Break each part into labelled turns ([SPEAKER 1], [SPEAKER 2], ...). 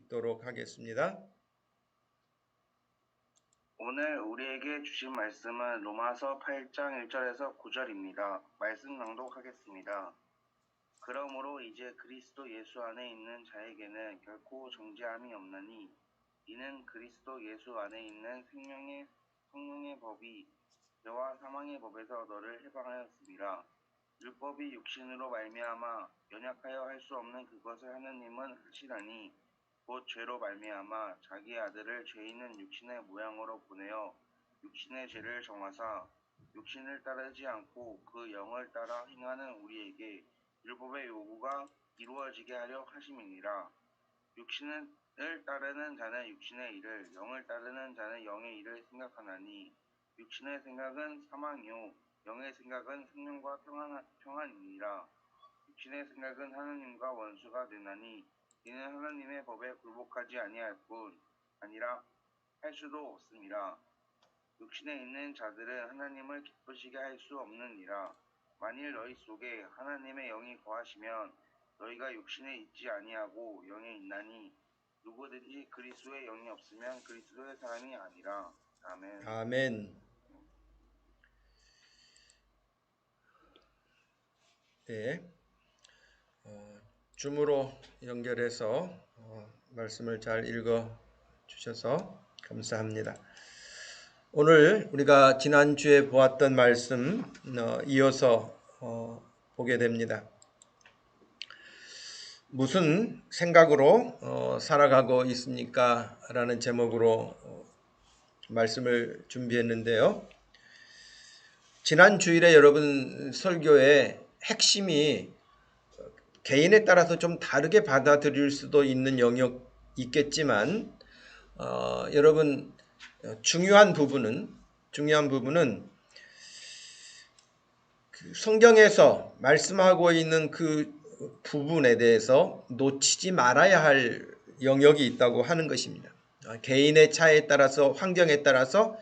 [SPEAKER 1] 읽도록 하겠습니다.
[SPEAKER 2] 오늘 우리에게 주신 말씀은 로마서 8장 1절에서 9절입니다. 말씀 낭독하겠습니다. 그러므로 이제 그리스도 예수 안에 있는 자에게는 결코 정죄함이 없나니 이는 그리스도 예수 안에 있는 생명의 성령의 법이 죄와 사망의 법에서 너를 해방하였습니다. 율법이 육신으로 말미암아 연약하여 할 수 없는 그것을 하느님은 하시나니 곧 죄로 말미암아 자기 아들을 죄 있는 육신의 모양으로 보내어 육신의 죄를 정하사 육신을 따르지 않고 그 영을 따라 행하는 우리에게 율법의 요구가 이루어지게 하려 하심이니라. 육신을 따르는 자는 육신의 일을, 영을 따르는 자는 영의 일을 생각하나니 육신의 생각은 사망이요 영의 생각은 생명과 평안이니라. 육신의 생각은 하나님과 원수가 되나니 이는 하나님의 법에 굴복하지 아니할 뿐 아니라 할 수도 없음이라. 육신에 있는 자들은 하나님을 기쁘시게 할 수 없느니라. 만일 너희 속에 하나님의 영이 거하시면 너희가 육신에 있지 아니하고 영에 있나니 누구든지 그리스도의 영이 없으면 그리스도의 사람이 아니라. 아멘.
[SPEAKER 1] 아멘. 네. 줌으로 연결해서 말씀을 잘 읽어 주셔서 감사합니다. 오늘 우리가 지난주에 보았던 말씀 이어서 보게 됩니다. 무슨 생각으로 살아가고 있습니까? 라는 제목으로 말씀을 준비했는데요. 지난 주일에 여러분 설교의 핵심이 개인에 따라서 좀 다르게 받아들일 수도 있는 영역 있겠지만 여러분 중요한 부분은 그 성경에서 말씀하고 있는 그 부분에 대해서 놓치지 말아야 할 영역이 있다고 하는 것입니다. 개인의 차에 따라서 환경에 따라서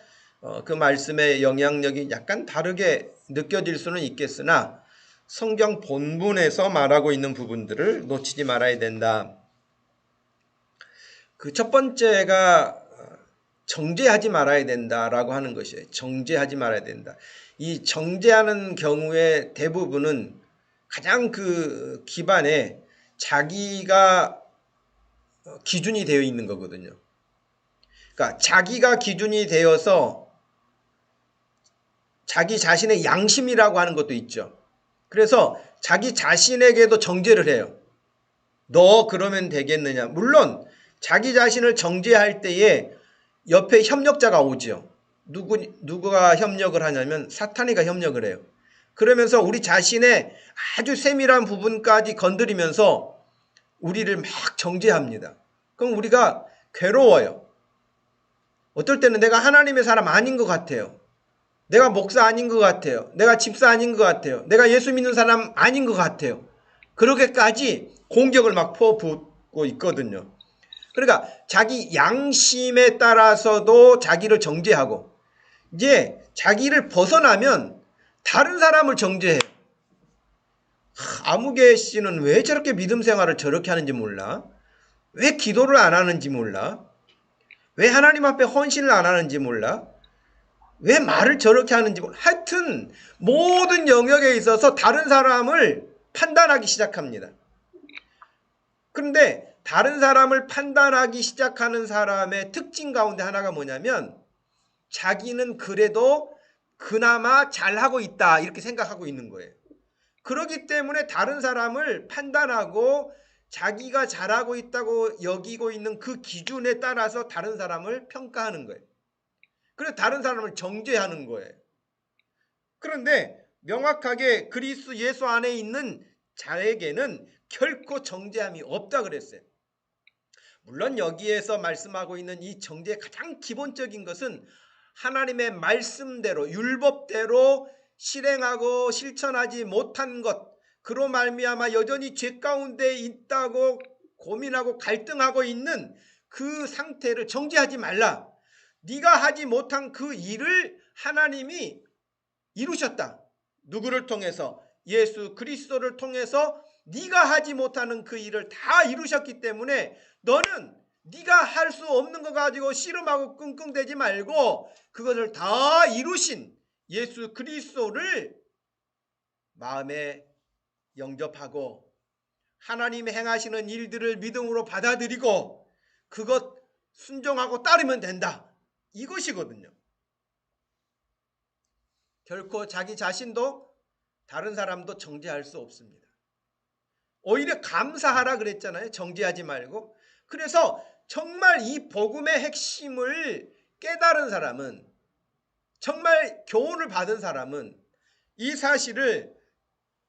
[SPEAKER 1] 그 말씀의 영향력이 약간 다르게 느껴질 수는 있겠으나 성경 본문에서 말하고 있는 부분들을 놓치지 말아야 된다. 그 첫 번째가 정죄하지 말아야 된다라고 하는 것이에요. 정죄하지 말아야 된다. 이 정죄하는 경우에 대부분은 가장 그 기반에 자기가 기준이 되어 있는 거거든요. 그러니까 자기가 기준이 되어서 자기 자신의 양심이라고 하는 것도 있죠. 그래서 자기 자신에게도 정죄를 해요. 너 그러면 되겠느냐. 물론 자기 자신을 정죄할 때에 옆에 협력자가 오죠. 누구가 협력을 하냐면 사탄이가 협력을 해요. 그러면서 우리 자신의 아주 세밀한 부분까지 건드리면서 우리를 막 정죄합니다. 그럼 우리가 괴로워요. 어떨 때는 내가 하나님의 사람 아닌 것 같아요. 내가 목사 아닌 것 같아요. 내가 집사 아닌 것 같아요. 내가 예수 믿는 사람 아닌 것 같아요. 그렇게까지 공격을 막 퍼붓고 있거든요. 그러니까 자기 양심에 따라서도 자기를 정죄하고 이제 자기를 벗어나면 다른 사람을 정죄해요. 아무개 씨는 왜 저렇게 믿음 생활을 저렇게 하는지 몰라. 왜 기도를 안 하는지 몰라. 왜 하나님 앞에 헌신을 안 하는지 몰라. 왜 말을 저렇게 하는지 몰라. 하여튼 모든 영역에 있어서 다른 사람을 판단하기 시작합니다. 그런데 다른 사람을 판단하기 시작하는 사람의 특징 가운데 하나가 뭐냐면 자기는 그래도 그나마 잘하고 있다 이렇게 생각하고 있는 거예요. 그렇기 때문에 다른 사람을 판단하고 자기가 잘하고 있다고 여기고 있는 그 기준에 따라서 다른 사람을 평가하는 거예요. 그래서 다른 사람을 정죄하는 거예요. 그런데 명확하게 그리스도 예수 안에 있는 자에게는 결코 정죄함이 없다 그랬어요. 물론 여기에서 말씀하고 있는 이 정죄의 가장 기본적인 것은 하나님의 말씀대로 율법대로 실행하고 실천하지 못한 것, 그로 말미암아 여전히 죄 가운데 있다고 고민하고 갈등하고 있는 그 상태를 정죄하지 말라. 네가 하지 못한 그 일을 하나님이 이루셨다. 누구를 통해서? 예수 그리스도를 통해서 네가 하지 못하는 그 일을 다 이루셨기 때문에 너는 네가 할 수 없는 거 가지고 씨름하고 끙끙대지 말고 그것을 다 이루신 예수 그리스도를 마음에 영접하고 하나님이 행하시는 일들을 믿음으로 받아들이고 그것 순종하고 따르면 된다. 이것이거든요. 결코 자기 자신도 다른 사람도 정죄할 수 없습니다. 오히려 감사하라 그랬잖아요. 정죄하지 말고. 그래서 정말 이 복음의 핵심을 깨달은 사람은, 정말 교훈을 받은 사람은 이 사실을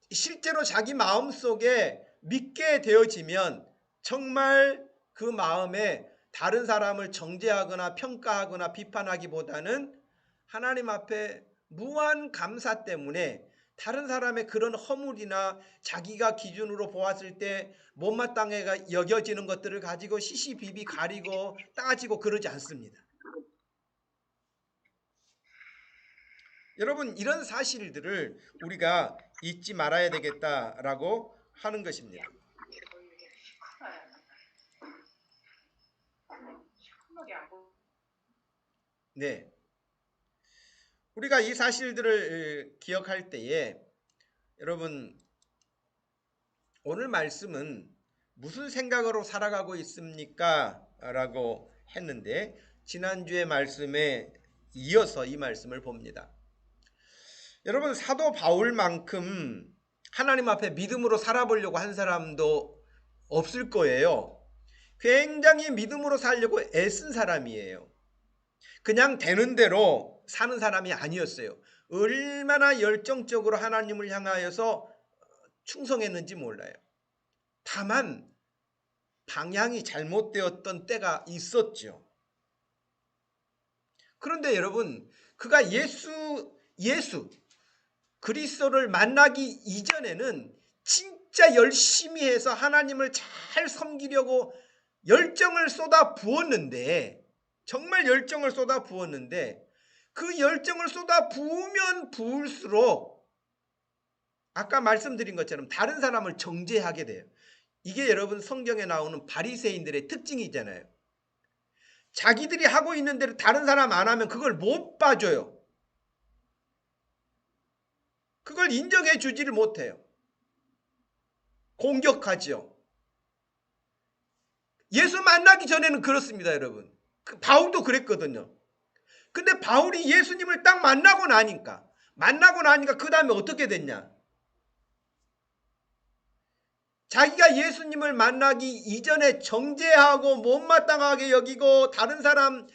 [SPEAKER 1] 실제로 자기 마음속에 믿게 되어지면 정말 그 마음에 다른 사람을 정죄하거나 평가하거나 비판하기보다는 하나님 앞에 무한 감사 때문에 다른 사람의 그런 허물이나 자기가 기준으로 보았을 때 못마땅해 여겨지는 것들을 가지고 시시비비 가리고 따지고 그러지 않습니다. 여러분, 이런 사실들을 우리가 잊지 말아야 되겠다라고 하는 것입니다. 네. 우리가 이 사실들을 기억할 때에 여러분, 오늘 말씀은 무슨 생각으로 살아가고 있습니까? 라고 했는데 지난주의 말씀에 이어서 이 말씀을 봅니다. 여러분, 사도 바울만큼 하나님 앞에 믿음으로 살아보려고 한 사람도 없을 거예요. 굉장히 믿음으로 살려고 애쓴 사람이에요. 그냥 되는 대로 사는 사람이 아니었어요. 얼마나 열정적으로 하나님을 향하여서 충성했는지 몰라요. 다만 방향이 잘못되었던 때가 있었죠. 그런데 여러분, 그가 예수 그리스도를 만나기 이전에는 진짜 열심히 해서 하나님을 잘 섬기려고 열정을 쏟아 부었는데, 정말 열정을 쏟아 부었는데 그 열정을 쏟아 부으면 부을수록 아까 말씀드린 것처럼 다른 사람을 정죄하게 돼요. 이게 여러분 성경에 나오는 바리새인들의 특징이잖아요. 자기들이 하고 있는 대로 다른 사람 안 하면 그걸 못 봐줘요. 그걸 인정해 주지를 못해요. 공격하지요. 예수 만나기 전에는 그렇습니다, 여러분. 바울도 그랬거든요. 근데 바울이 예수님을 딱 만나고 나니까 그 다음에 어떻게 됐냐? 자기가 예수님을 만나기 이전에 정죄하고 못마땅하게 여기고 다른 사람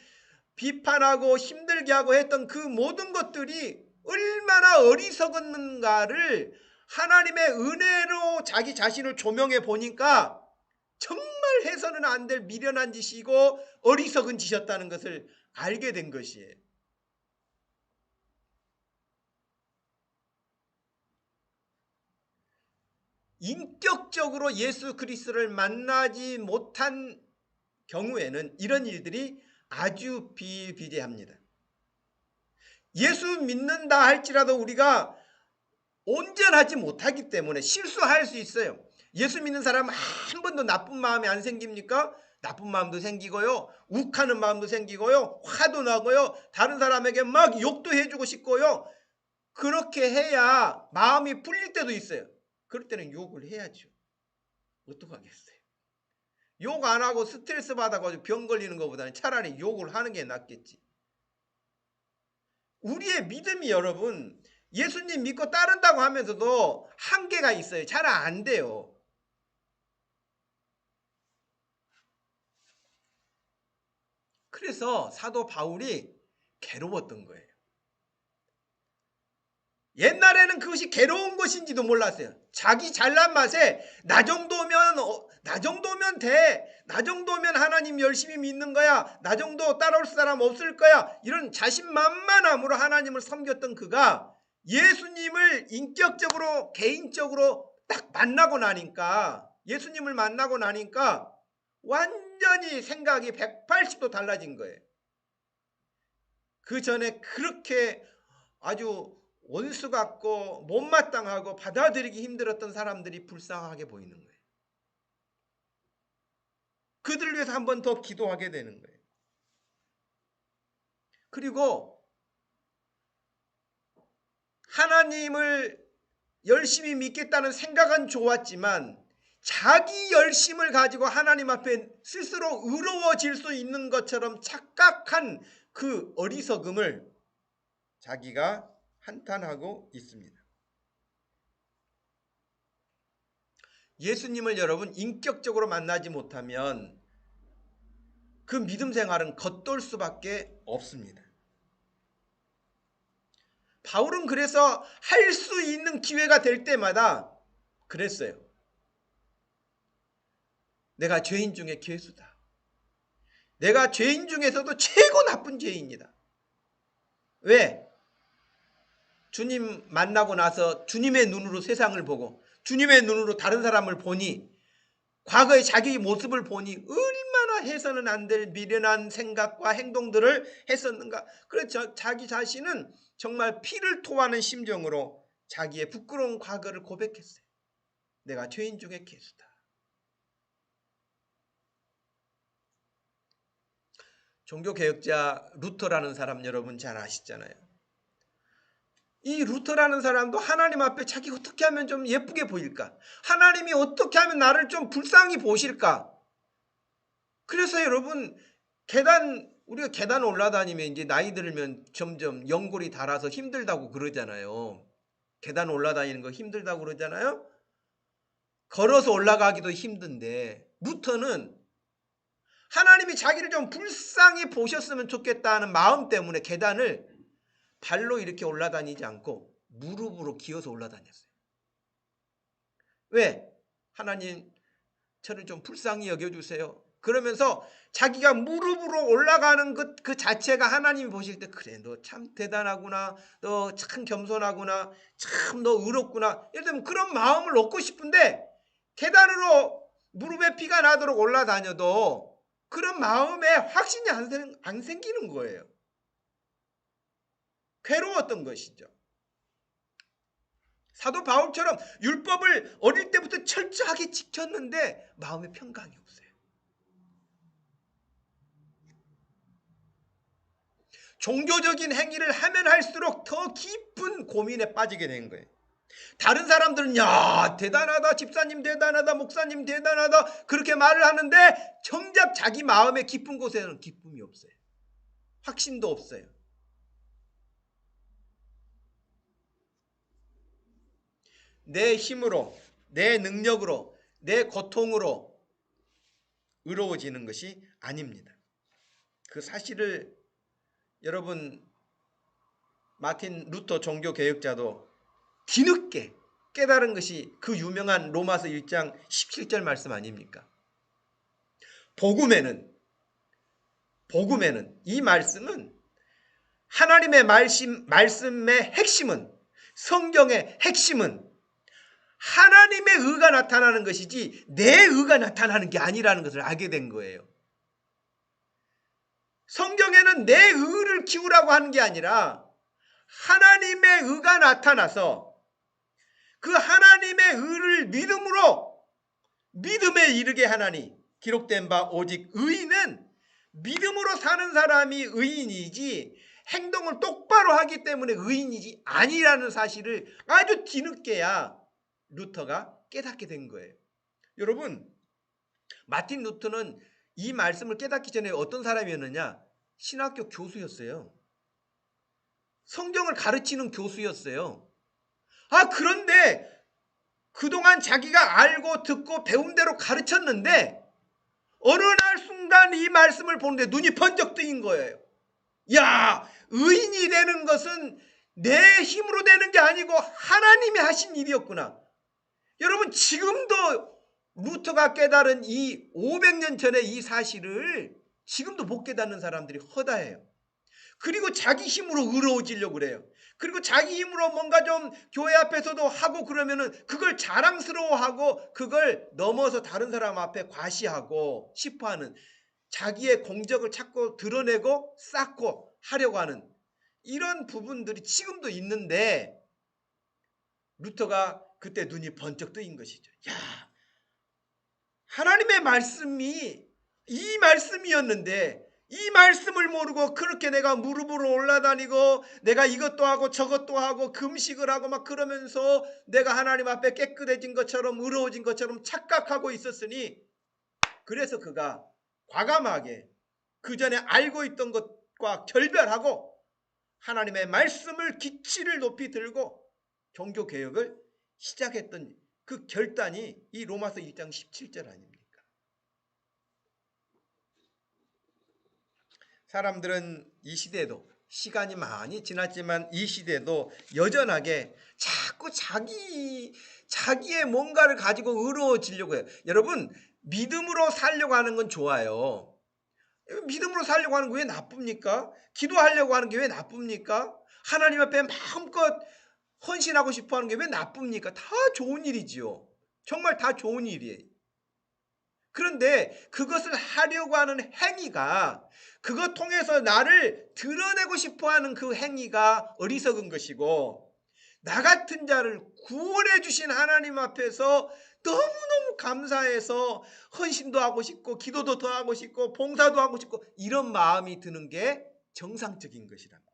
[SPEAKER 1] 비판하고 힘들게 하고 했던 그 모든 것들이 얼마나 어리석었는가를 하나님의 은혜로 자기 자신을 조명해 보니까 정말 해서는 안 될 미련한 짓이고 어리석은 짓이었다는 것을 알게 된 것이에요. 인격적으로 예수 그리스도를 만나지 못한 경우에는 이런 일들이 아주 비일비재합니다. 예수 믿는다 할지라도 우리가 온전하지 못하기 때문에 실수할 수 있어요. 예수 믿는 사람은 한 번도 나쁜 마음이 안 생깁니까? 나쁜 마음도 생기고요. 욱하는 마음도 생기고요. 화도 나고요. 다른 사람에게 막 욕도 해주고 싶고요. 그렇게 해야 마음이 풀릴 때도 있어요. 그럴 때는 욕을 해야죠. 어떡하겠어요. 욕 안 하고 스트레스 받아가지고 병 걸리는 것보다는 차라리 욕을 하는 게 낫겠지. 우리의 믿음이 여러분, 예수님 믿고 따른다고 하면서도 한계가 있어요. 잘 안 돼요. 그래서 사도 바울이 괴로웠던 거예요. 옛날에는 그것이 괴로운 것인지도 몰랐어요. 자기 잘난 맛에 나 정도면 돼. 나 정도면 하나님 열심히 믿는 거야. 나 정도 따라올 사람 없을 거야. 이런 자신만만함으로 하나님을 섬겼던 그가 예수님을 인격적으로 개인적으로 딱 만나고 나니까, 예수님을 만나고 나니까 완전히 생각이 180도 달라진 거예요. 그 전에 그렇게 아주 원수 같고 못마땅하고 받아들이기 힘들었던 사람들이 불쌍하게 보이는 거예요. 그들을 위해서 한 번 더 기도하게 되는 거예요. 그리고 하나님을 열심히 믿겠다는 생각은 좋았지만 자기 열심을 가지고 하나님 앞에 스스로 의로워질 수 있는 것처럼 착각한 그 어리석음을 자기가 한탄하고 있습니다. 예수님을 여러분 인격적으로 만나지 못하면 그 믿음 생활은 겉돌 수밖에 없습니다. 바울은 그래서 할 수 있는 기회가 될 때마다 그랬어요. 내가 죄인 중에 괴수다. 내가 죄인 중에서도 최고 나쁜 죄인이다. 왜? 주님 만나고 나서 주님의 눈으로 세상을 보고 주님의 눈으로 다른 사람을 보니 과거의 자기 모습을 보니 얼마나 해서는 안 될 미련한 생각과 행동들을 했었는가. 그래서 자기 자신은 정말 피를 토하는 심정으로 자기의 부끄러운 과거를 고백했어요. 내가 죄인 중에 괴수다. 종교개혁자 루터라는 사람 여러분 잘 아시잖아요. 이 루터라는 사람도 하나님 앞에 자기 어떻게 하면 좀 예쁘게 보일까? 하나님이 어떻게 하면 나를 좀 불쌍히 보실까? 그래서 여러분 우리가 계단 올라다니면 이제 나이 들면 점점 연골이 닳아서 힘들다고 그러잖아요. 계단 올라다니는 거 힘들다고 그러잖아요. 걸어서 올라가기도 힘든데 루터는 하나님이 자기를 좀 불쌍히 보셨으면 좋겠다는 마음 때문에 계단을 발로 이렇게 올라다니지 않고 무릎으로 기어서 올라다녔어요. 왜? 하나님 저를 좀 불쌍히 여겨주세요. 그러면서 자기가 무릎으로 올라가는 그 자체가 하나님이 보실 때 그래 너 참 대단하구나. 너 참 겸손하구나. 참 너 의롭구나. 예를 들면 그런 마음을 얻고 싶은데 계단으로 무릎에 피가 나도록 올라다녀도 그런 마음에 확신이 안 생기는 거예요. 괴로웠던 것이죠. 사도 바울처럼 율법을 어릴 때부터 철저하게 지켰는데 마음에 평강이 없어요. 종교적인 행위를 하면 할수록 더 깊은 고민에 빠지게 된 거예요. 다른 사람들은 야 대단하다 집사님 대단하다 목사님 대단하다 그렇게 말을 하는데 정작 자기 마음의 깊은 곳에는 기쁨이 없어요. 확신도 없어요. 내 힘으로 내 능력으로 내 고통으로 의로워지는 것이 아닙니다. 그 사실을 여러분 마틴 루터 종교개혁자도 뒤늦게 깨달은 것이 그 유명한 로마서 1장 17절 말씀 아닙니까? 복음에는 이 말씀은 하나님의 말씀의 핵심은 성경의 핵심은 하나님의 의가 나타나는 것이지 내 의가 나타나는 게 아니라는 것을 알게 된 거예요. 성경에는 내 의를 키우라고 하는 게 아니라 하나님의 의가 나타나서 그 하나님의 의를 믿음에 이르게 하나니 기록된 바 오직 의인은 믿음으로 사는 사람이 의인이지 행동을 똑바로 하기 때문에 의인이지 아니라는 사실을 아주 뒤늦게야 루터가 깨닫게 된 거예요. 여러분 마틴 루터는 이 말씀을 깨닫기 전에 어떤 사람이었느냐? 신학교 교수였어요. 성경을 가르치는 교수였어요. 그런데 그동안 자기가 알고 듣고 배운 대로 가르쳤는데 어느 날 순간 이 말씀을 보는데 눈이 번쩍 뜨인 거예요. 야, 의인이 되는 것은 내 힘으로 되는 게 아니고 하나님이 하신 일이었구나. 여러분 지금도 루터가 깨달은 이 500년 전의 이 사실을 지금도 못 깨닫는 사람들이 허다해요. 그리고 자기 힘으로 의로워지려고 그래요. 그리고 자기 힘으로 뭔가 좀 교회 앞에서도 하고 그러면은 그걸 자랑스러워하고 그걸 넘어서 다른 사람 앞에 과시하고 싶어하는 자기의 공적을 자꾸 드러내고 쌓고 하려고 하는 이런 부분들이 지금도 있는데 루터가 그때 눈이 번쩍 뜨인 것이죠. 야, 하나님의 말씀이 이 말씀이었는데 이 말씀을 모르고 그렇게 내가 무릎으로 올라다니고 내가 이것도 하고 저것도 하고 금식을 하고 막 그러면서 내가 하나님 앞에 깨끗해진 것처럼 의로워진 것처럼 착각하고 있었으니, 그래서 그가 과감하게 그 전에 알고 있던 것과 결별하고 하나님의 말씀을 기치를 높이 들고 종교개혁을 시작했던 그 결단이 이 로마서 1장 17절 아닙니까? 사람들은 이 시대에도 시간이 많이 지났지만 이 시대도 여전하게 자꾸 자기의 뭔가를 가지고 의로워지려고 해요. 여러분, 믿음으로 살려고 하는 건 좋아요. 믿음으로 살려고 하는 게 왜 나쁩니까? 기도하려고 하는 게 왜 나쁩니까? 하나님 앞에 마음껏 헌신하고 싶어 하는 게 왜 나쁩니까? 다 좋은 일이지요. 정말 다 좋은 일이에요. 그런데 그것을 하려고 하는 행위가, 그것 통해서 나를 드러내고 싶어 하는 그 행위가 어리석은 것이고, 나 같은 자를 구원해 주신 하나님 앞에서 너무너무 감사해서 헌신도 하고 싶고 기도도 더 하고 싶고 봉사도 하고 싶고 이런 마음이 드는 게 정상적인 것이란 거예요.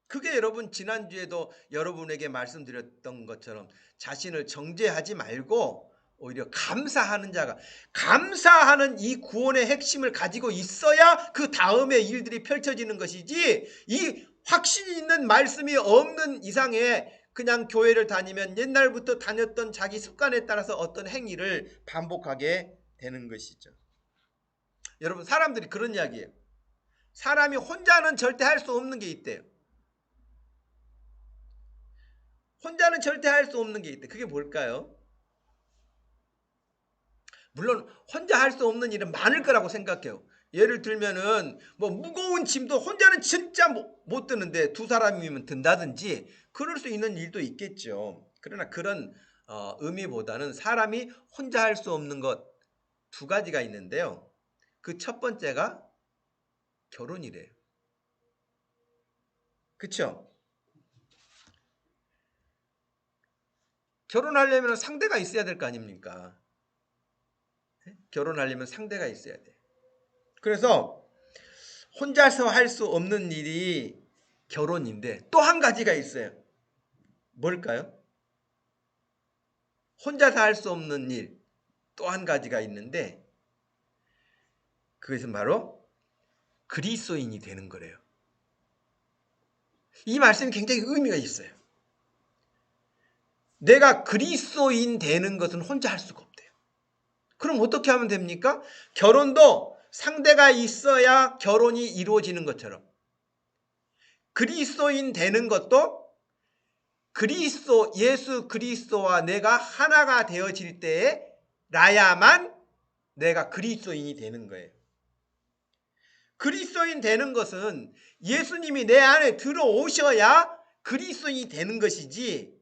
[SPEAKER 1] 그게 여러분, 지난주에도 여러분에게 말씀드렸던 것처럼 자신을 정죄하지 말고 오히려 감사하는 자가, 감사하는 이 구원의 핵심을 가지고 있어야 그 다음의 일들이 펼쳐지는 것이지, 이 확신이 있는 말씀이 없는 이상에 그냥 교회를 다니면 옛날부터 다녔던 자기 습관에 따라서 어떤 행위를 반복하게 되는 것이죠. 여러분, 사람들이 그런 이야기예요. 사람이 혼자는 절대 할 수 없는 게 있대요. 혼자는 절대 할 수 없는 게 있대. 그게 뭘까요? 물론 혼자 할 수 없는 일은 많을 거라고 생각해요. 예를 들면은 뭐 무거운 짐도 혼자는 진짜 못 드는데 두 사람이면 든다든지 그럴 수 있는 일도 있겠죠. 그러나 그런 의미보다는 사람이 혼자 할 수 없는 것 두 가지가 있는데요. 그 첫 번째가 결혼이래요. 그렇죠? 결혼하려면 상대가 있어야 될 거 아닙니까? 결혼하려면 상대가 있어야 돼. 그래서 혼자서 할 수 없는 일이 결혼인데 또 한 가지가 있어요. 뭘까요? 혼자서 할 수 없는 일 또 한 가지가 있는데 그것은 바로 그리스도인이 되는 거래요. 이 말씀이 굉장히 의미가 있어요. 내가 그리스도인 되는 것은 혼자 할 수가 없대요. 그럼 어떻게 하면 됩니까? 결혼도 상대가 있어야 결혼이 이루어지는 것처럼 그리스도인 되는 것도 예수 그리스도와 내가 하나가 되어질 때에 나야만 내가 그리스도인이 되는 거예요. 그리스도인 되는 것은 예수님이 내 안에 들어오셔야 그리스도인이 되는 것이지,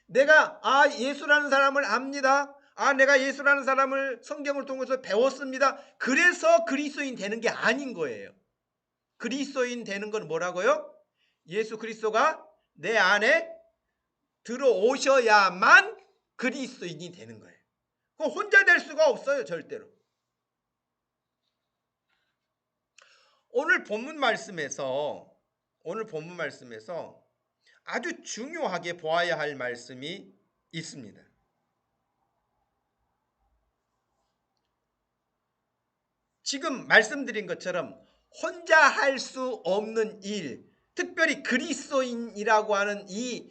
[SPEAKER 1] 내가 예수라는 사람을 압니다. 내가 예수라는 사람을 성경을 통해서 배웠습니다. 그래서 그리스도인 되는 게 아닌 거예요. 그리스도인 되는 건 뭐라고요? 예수 그리스도가 내 안에 들어오셔야만 그리스도인이 되는 거예요. 그거 혼자 될 수가 없어요, 절대로. 오늘 본문 말씀에서 아주 중요하게 보아야 할 말씀이 있습니다. 지금 말씀드린 것처럼 혼자 할 수 없는 일, 특별히 그리스도인이라고 하는 이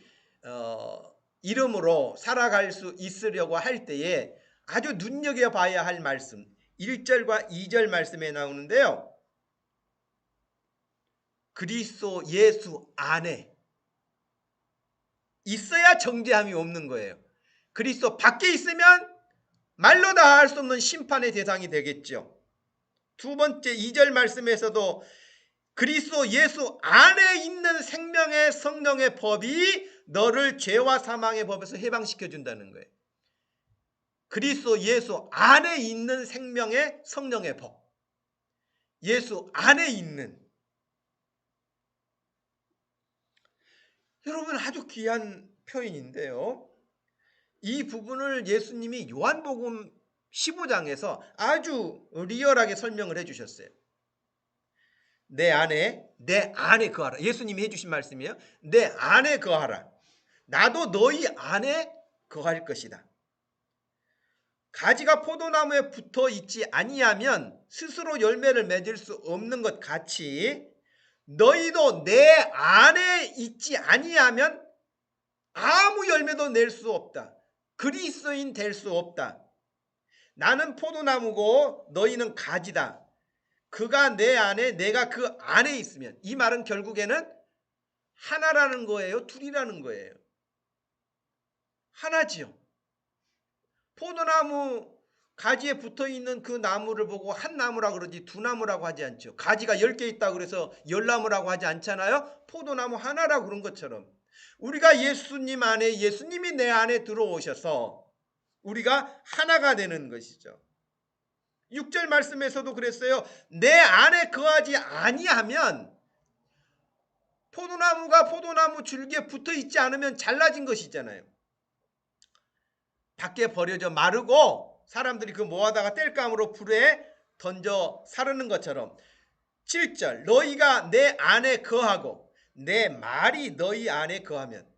[SPEAKER 1] 이름으로 살아갈 수 있으려고 할 때에 아주 눈여겨봐야 할 말씀, 1절과 2절 말씀에 나오는데요. 그리스도 예수 안에 있어야 정죄함이 없는 거예요. 그리스도 밖에 있으면 말로 다 할 수 없는 심판의 대상이 되겠죠. 두 번째 2절 말씀에서도 그리스도 예수 안에 있는 생명의 성령의 법이 너를 죄와 사망의 법에서 해방시켜 준다는 거예요. 그리스도 예수 안에 있는 생명의 성령의 법. 예수 안에 있는. 여러분, 아주 귀한 표현인데요. 이 부분을 예수님이 요한복음 15장에서 아주 리얼하게 설명을 해주셨어요. 내 안에 거하라. 예수님이 해주신 말씀이에요. 내 안에 거하라. 나도 너희 안에 거할 것이다. 가지가 포도나무에 붙어 있지 아니하면 스스로 열매를 맺을 수 없는 것 같이 너희도 내 안에 있지 아니하면 아무 열매도 낼 수 없다. 그리스도인 될 수 없다. 나는 포도나무고 너희는 가지다. 그가 내 안에 내가 그 안에 있으면, 이 말은 결국에는 하나라는 거예요? 둘이라는 거예요? 하나지요. 포도나무 가지에 붙어있는 그 나무를 보고 한 나무라고 그러지 두 나무라고 하지 않죠. 가지가 10개 있다고 그래서 10나무라고 하지 않잖아요. 포도나무 하나라고 그런 것처럼 우리가 예수님 안에, 예수님이 내 안에 들어오셔서 우리가 하나가 되는 것이죠. 6절 말씀에서도 그랬어요. 내 안에 거하지 아니하면, 포도나무가 포도나무 줄기에 붙어 있지 않으면 잘라진 것이잖아요. 밖에 버려져 마르고 사람들이 그 모아다가 땔감으로 불에 던져 사르는 것처럼 7절 너희가 내 안에 거하고 내 말이 너희 안에 거하면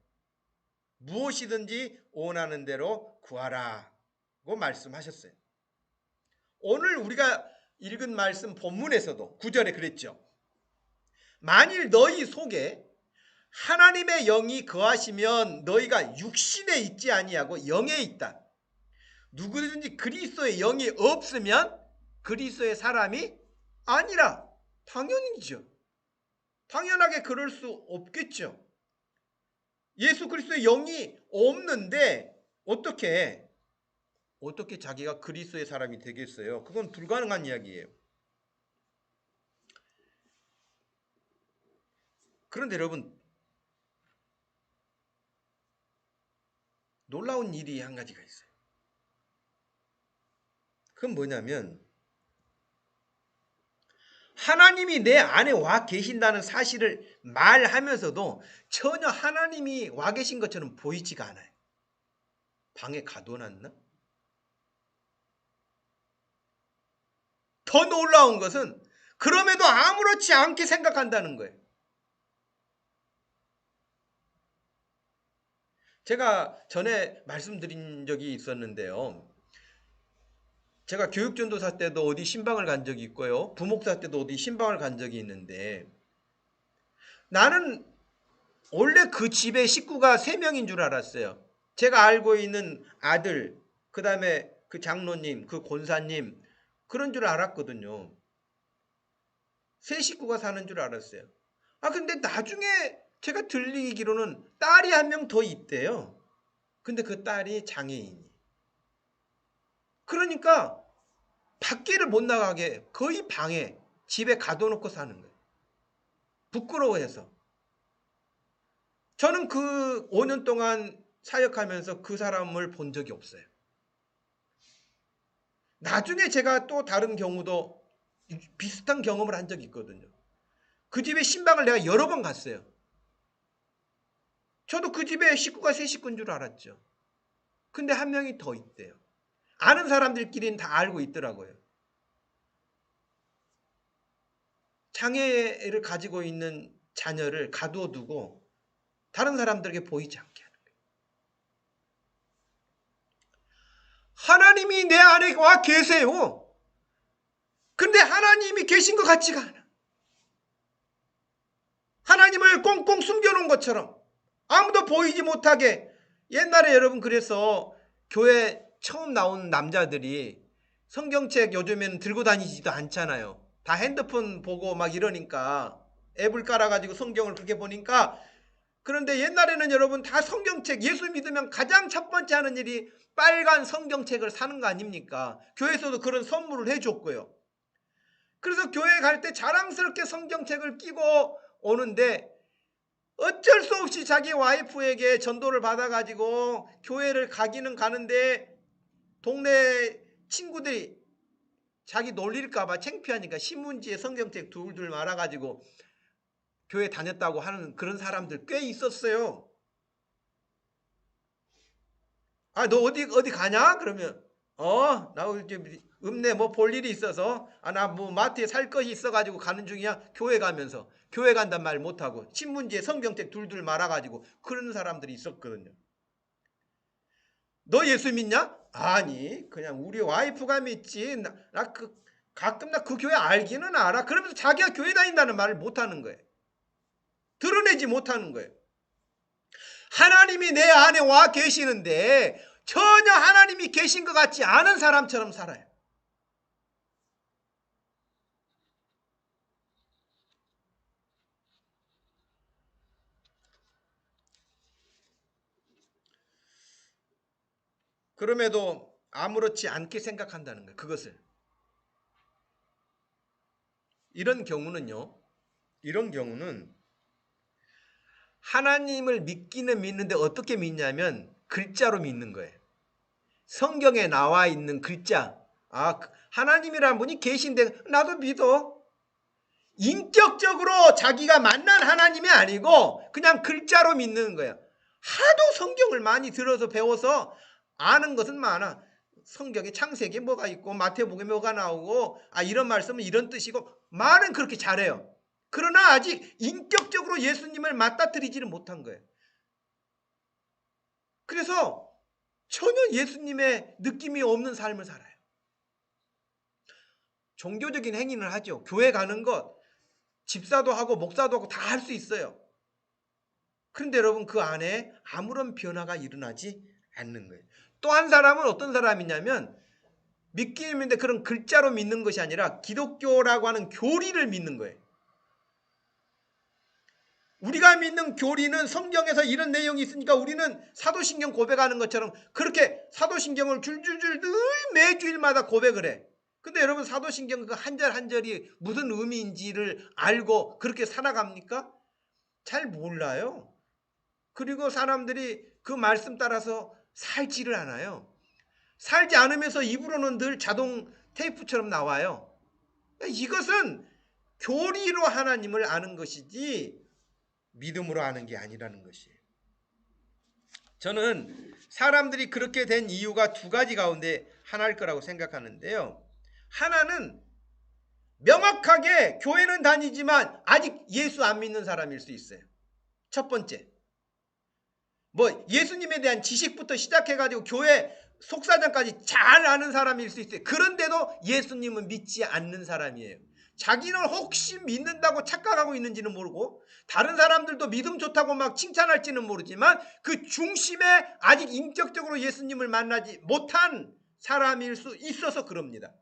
[SPEAKER 1] 무엇이든지 원하는 대로 구하라고 말씀하셨어요. 오늘 우리가 읽은 말씀 본문에서도 9절에 그랬죠. 만일 너희 속에 하나님의 영이 거하시면 너희가 육신에 있지 아니하고 영에 있다. 누구든지 그리스도의 영이 없으면 그리스도의 사람이 아니라. 당연이죠. 당연하게 그럴 수 없겠죠. 예수 그리스도의 영이 없는데 어떻게 자기가 그리스도의 사람이 되겠어요? 그건 불가능한 이야기예요. 그런데 여러분, 놀라운 일이 한 가지가 있어요. 그건 뭐냐면 하나님이 내 안에 와 계신다는 사실을 말하면서도 전혀 하나님이 와 계신 것처럼 보이지가 않아요. 방에 가둬놨나? 더 놀라운 것은 그럼에도 아무렇지 않게 생각한다는 거예요. 제가 전에 말씀드린 적이 있었는데요. 제가 교육전도사 때도 어디 신방을 간 적이 있고요. 부목사 때도 어디 신방을 간 적이 있는데 나는 원래 그 집에 식구가 3명인 줄 알았어요. 제가 알고 있는 아들, 그 다음에 그 장로님, 그 권사님, 그런 줄 알았거든요. 3식구가 사는 줄 알았어요. 근데 나중에 제가 들리기로는 딸이 1명 더 있대요. 근데 그 딸이 장애인이. 그러니까 밖에를 못 나가게 거의 방에, 집에 가둬놓고 사는 거예요. 부끄러워해서. 저는 그 5년 동안 사역하면서 그 사람을 본 적이 없어요. 나중에 제가 또 다른 경우도 비슷한 경험을 한 적이 있거든요. 그 집에 신방을 내가 여러 번 갔어요. 저도 그 집에 식구가 3식구인 줄 알았죠. 근데 1명이 더 있대요. 아는 사람들끼리는 다 알고 있더라고요. 장애를 가지고 있는 자녀를 가둬두고 다른 사람들에게 보이지 않게 하는 거예요. 하나님이 내 안에 와 계세요. 근데 하나님이 계신 것 같지가 않아. 하나님을 꽁꽁 숨겨놓은 것처럼 아무도 보이지 못하게. 옛날에 여러분 그래서 교회 처음 나온 남자들이 성경책 요즘에는 들고 다니지도 않잖아요. 다 핸드폰 보고 막 이러니까 앱을 깔아가지고 성경을 그렇게 보니까. 그런데 옛날에는 여러분 다 성경책, 예수 믿으면 가장 첫 번째 하는 일이 빨간 성경책을 사는 거 아닙니까? 교회에서도 그런 선물을 해줬고요. 그래서 교회 갈 때 자랑스럽게 성경책을 끼고 오는데 어쩔 수 없이 자기 와이프에게 전도를 받아가지고 교회를 가기는 가는데 동네 친구들이 자기 놀릴까봐 창피하니까 신문지에 성경책 둘둘 말아가지고 교회 다녔다고 하는 그런 사람들 꽤 있었어요. 아, 너 어디 가냐? 그러면 나 이제 읍내 뭐 볼 일이 있어서 나 뭐 마트에 살 것이 있어가지고 가는 중이야. 교회 가면서 교회 간단 말 못하고 신문지에 성경책 둘둘 말아가지고 그런 사람들이 있었거든요. 너 예수 믿냐? 아니 그냥 우리 와이프가 믿지. 가끔 나 그 교회 알기는 알아. 그러면서 자기가 교회 다닌다는 말을 못하는 거예요. 드러내지 못하는 거예요. 하나님이 내 안에 와 계시는데 전혀 하나님이 계신 것 같지 않은 사람처럼 살아요. 그럼에도 아무렇지 않게 생각한다는 거예요. 그것을. 이런 경우는 하나님을 믿기는 믿는데 어떻게 믿냐면 글자로 믿는 거예요. 성경에 나와 있는 글자. 하나님이라는 분이 계신데 나도 믿어. 인격적으로 자기가 만난 하나님이 아니고 그냥 글자로 믿는 거야. 하도 성경을 많이 들어서 배워서 아는 것은 많아. 성경에 창세기에 뭐가 있고 마태복음에 뭐가 나오고 이런 말씀은 이런 뜻이고 말은 그렇게 잘해요. 그러나 아직 인격적으로 예수님을 맞닥뜨리지를 못한 거예요. 그래서 전혀 예수님의 느낌이 없는 삶을 살아요. 종교적인 행위를 하죠. 교회 가는 것, 집사도 하고 목사도 하고 다 할 수 있어요. 그런데 여러분 그 안에 아무런 변화가 일어나지 않는 거예요. 또 한 사람은 어떤 사람이냐면 믿기는 믿는데 그런 글자로 믿는 것이 아니라 기독교라고 하는 교리를 믿는 거예요. 우리가 믿는 교리는 성경에서 이런 내용이 있으니까 우리는 사도신경 고백하는 것처럼 그렇게 사도신경을 줄줄줄 늘 매주일마다 고백을 해. 근데 여러분 사도신경 그 한 절 한 절이 무슨 의미인지를 알고 그렇게 살아갑니까? 잘 몰라요. 그리고 사람들이 그 말씀 따라서 살지를 않아요. 살지 않으면서 입으로는 늘 자동 테이프처럼 나와요. 이것은 교리로 하나님을 아는 것이지 믿음으로 아는 게 아니라는 것이에요. 저는 사람들이 그렇게 된 이유가 두 가지 가운데 하나일 거라고 생각하는데요. 하나는 명확하게 교회는 다니지만 아직 예수 안 믿는 사람일 수 있어요. 첫 번째, 예수님에 대한 지식부터 시작해가지고 교회 속사정까지 잘 아는 사람일 수 있어요. 그런데도 예수님은 믿지 않는 사람이에요. 자기는 혹시 믿는다고 착각하고 있는지는 모르고 다른 사람들도 믿음 좋다고 막 칭찬할지는 모르지만 그 중심에 아직 인격적으로 예수님을 만나지 못한 사람일 수 있어서 그럽니다.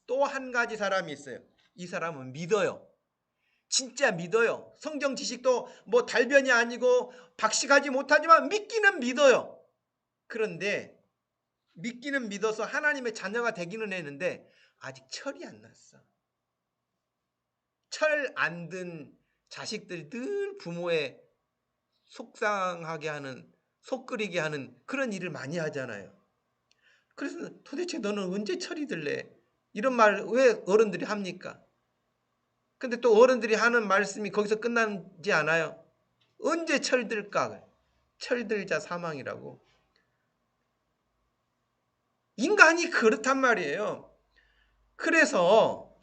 [SPEAKER 1] 또 한 가지 사람이 있어요. 이 사람은 믿어요. 진짜 믿어요. 성경 지식도 달변이 아니고 박식하지 못하지만 믿기는 믿어요. 그런데 믿기는 믿어서 하나님의 자녀가 되기는 했는데 아직 철이 안 났어. 철 안 든 자식들이 늘 부모의 속상하게 하는, 속끓이게 하는 그런 일을 많이 하잖아요. 그래서 도대체 너는 언제 철이 들래? 이런 말 왜 어른들이 합니까? 근데 또 어른들이 하는 말씀이 거기서 끝나지 않아요. 언제 철들까? 철들자 사망이라고. 인간이 그렇단 말이에요. 그래서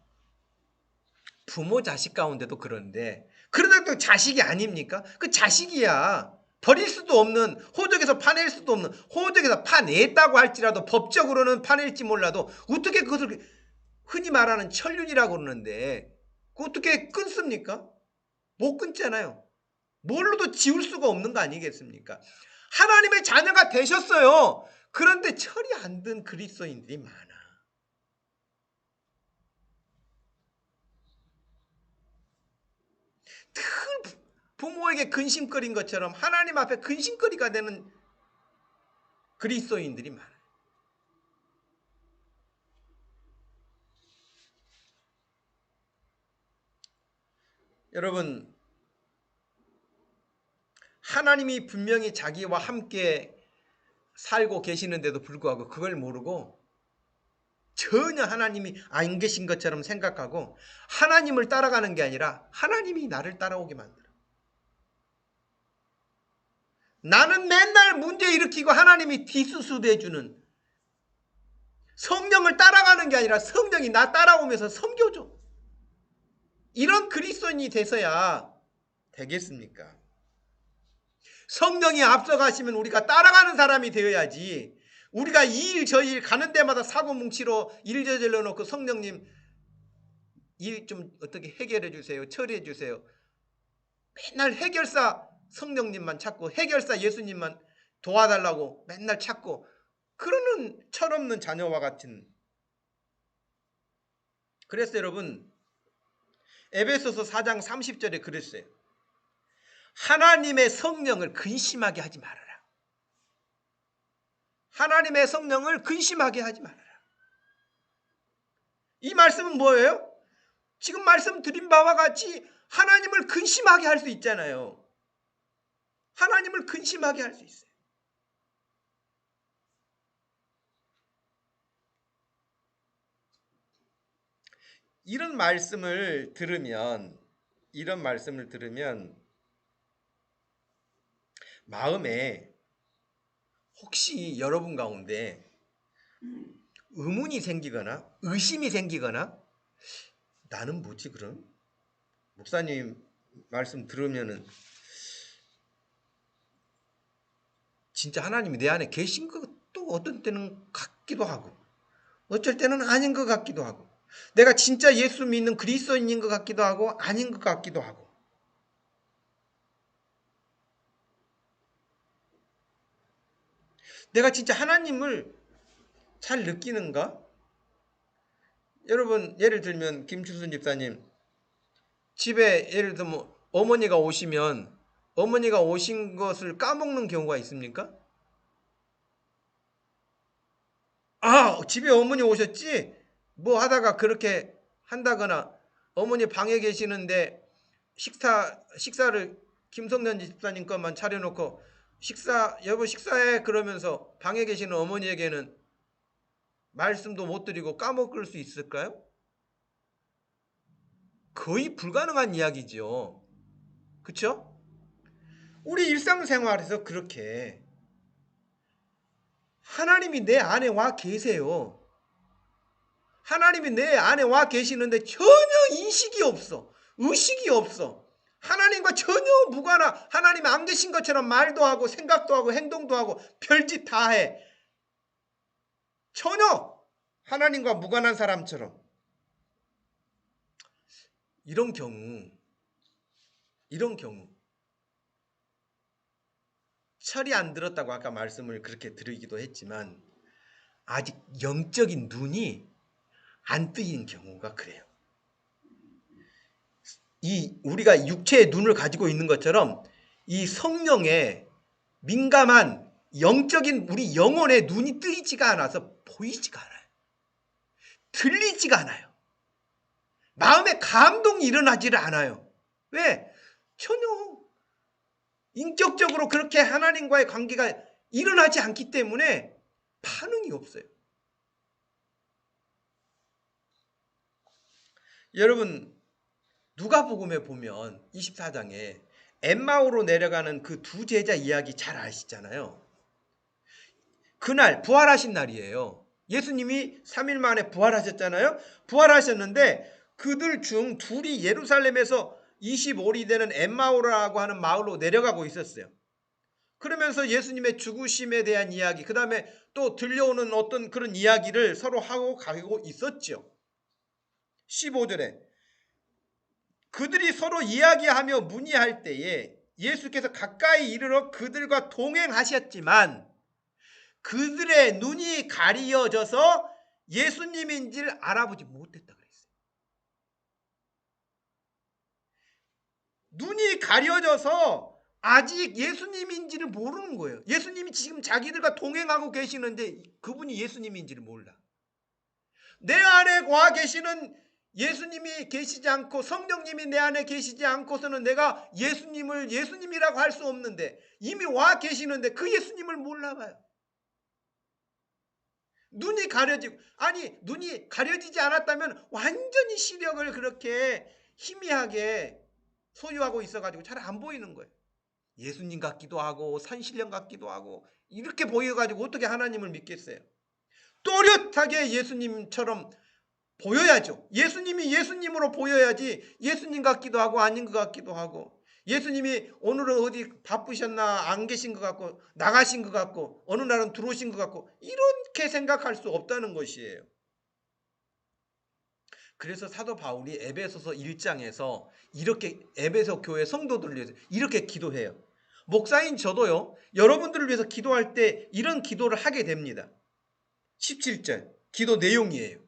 [SPEAKER 1] 부모 자식 가운데도 그런데 그러다 또 자식이 아닙니까? 그 자식이야. 버릴 수도 없는, 호적에서 파낼 수도 없는, 호적에서 파냈다고 할지라도 법적으로는 파낼지 몰라도 어떻게 그것을 흔히 말하는 천륜이라고 그러는데 어떻게 끊습니까? 못 끊잖아요. 뭘로도 지울 수가 없는 거 아니겠습니까? 하나님의 자녀가 되셨어요. 그런데 철이 안 든 그리스도인들이 많아. 늘 부모에게 근심거린 것처럼 하나님 앞에 근심거리가 되는 그리스도인들이 많아요. 여러분, 하나님이 분명히 자기와 함께 살고 계시는데도 불구하고 그걸 모르고 전혀 하나님이 안 계신 것처럼 생각하고 하나님을 따라가는 게 아니라 하나님이 나를 따라오게 만들어. 나는 맨날 문제 일으키고 하나님이 뒷수습 해주는, 성령을 따라가는 게 아니라 성령이 나 따라오면서 섬겨줘. 이런 그리스도인이 돼서야 되겠습니까? 성령이 앞서가시면 우리가 따라가는 사람이 되어야지, 우리가 이 일 저 일 가는 데마다 사고 뭉치로 일 저질러 놓고 성령님 일 좀 어떻게 해결해 주세요, 처리해 주세요, 맨날 해결사 성령님만 찾고 해결사 예수님만 도와달라고 맨날 찾고 그러는 철없는 자녀와 같은. 그래서 여러분 에베소서 4장 30절에 그랬어요. 하나님의 성령을 근심하게 하지 말아라. 하나님의 성령을 근심하게 하지 말아라. 이 말씀은 뭐예요? 지금 말씀드린 바와 같이 하나님을 근심하게 할 수 있잖아요. 하나님을 근심하게 할 수 있어요. 이런 말씀을 들으면 마음에 혹시 여러분 가운데 의문이 생기거나 의심이 생기거나, 나는 뭐지 그럼? 목사님 말씀 들으면은 진짜 하나님이 내 안에 계신 것도 어떤 때는 같기도 하고 어쩔 때는 아닌 것 같기도 하고, 내가 진짜 예수 믿는 그리스도인인 것 같기도 하고 아닌 것 같기도 하고. 내가 진짜 하나님을 잘 느끼는가? 여러분 예를 들면 김추순 집사님 집에 예를 들면 어머니가 오시면 어머니가 오신 것을 까먹는 경우가 있습니까? 아, 집에 어머니 오셨지? 뭐 하다가 그렇게 한다거나, 어머니 방에 계시는데 식사를 김성년 집사님 것만 차려놓고 여보 식사해 그러면서 방에 계시는 어머니에게는 말씀도 못 드리고 까먹을 수 있을까요? 거의 불가능한 이야기죠. 그렇죠? 우리 일상생활에서 그렇게 하나님이 내 안에 와 계세요. 하나님이 내 안에 와 계시는데 전혀 인식이 없어. 의식이 없어. 하나님과 전혀 무관한, 하나님이 안 계신 것처럼 말도 하고 생각도 하고 행동도 하고 별짓 다 해. 전혀 하나님과 무관한 사람처럼. 이런 경우 철이 안 들었다고 아까 말씀을 그렇게 드리기도 했지만 아직 영적인 눈이 안 뜨이는 경우가 그래요. 우리가 육체의 눈을 가지고 있는 것처럼 이 성령의 민감한 영적인 우리 영혼의 눈이 뜨이지가 않아서 보이지가 않아요. 들리지가 않아요. 마음에 감동이 일어나지를 않아요. 왜? 전혀 인격적으로 그렇게 하나님과의 관계가 일어나지 않기 때문에 반응이 없어요. 여러분 누가복음에 보면 24장에 엠마오로 내려가는 그 두 제자 이야기 잘 아시잖아요. 그날 부활하신 날이에요. 예수님이 3일 만에 부활하셨잖아요. 부활하셨는데 그들 중 둘이 예루살렘에서 25리 되는 엠마오라고 하는 마을로 내려가고 있었어요. 그러면서 예수님의 죽으심에 대한 이야기, 그 다음에 또 들려오는 어떤 그런 이야기를 서로 하고 가고 있었죠. 15절에 그들이 서로 이야기하며 문의할 때에 예수께서 가까이 이르러 그들과 동행하셨지만 그들의 눈이 가리어져서 예수님인지를 알아보지 못했다 그랬어요. 눈이 가려져서 아직 예수님인지를 모르는 거예요. 예수님이 지금 자기들과 동행하고 계시는데 그분이 예수님인지를 몰라. 내 안에 와 계시는 예수님이 계시지 않고 성령님이 내 안에 계시지 않고서는 내가 예수님을 예수님이라고 할 수 없는데 이미 와 계시는데 그 예수님을 몰라봐요. 눈이 가려지지 않았다면 완전히 시력을 그렇게 희미하게 소유하고 있어가지고 잘 안 보이는 거예요. 예수님 같기도 하고 산신령 같기도 하고 이렇게 보여가지고 어떻게 하나님을 믿겠어요? 또렷하게 예수님처럼 보여야죠. 예수님이 예수님으로 보여야지 예수님 같기도 하고 아닌 것 같기도 하고 예수님이 오늘은 어디 바쁘셨나 안 계신 것 같고 나가신 것 같고 어느 날은 들어오신 것 같고 이렇게 생각할 수 없다는 것이에요. 그래서 사도 바울이 에베소서 1장에서 이렇게 에베소 교회 성도들을 위해서 이렇게 기도해요. 목사인 저도요, 여러분들을 위해서 기도할 때 이런 기도를 하게 됩니다. 17절 기도 내용이에요.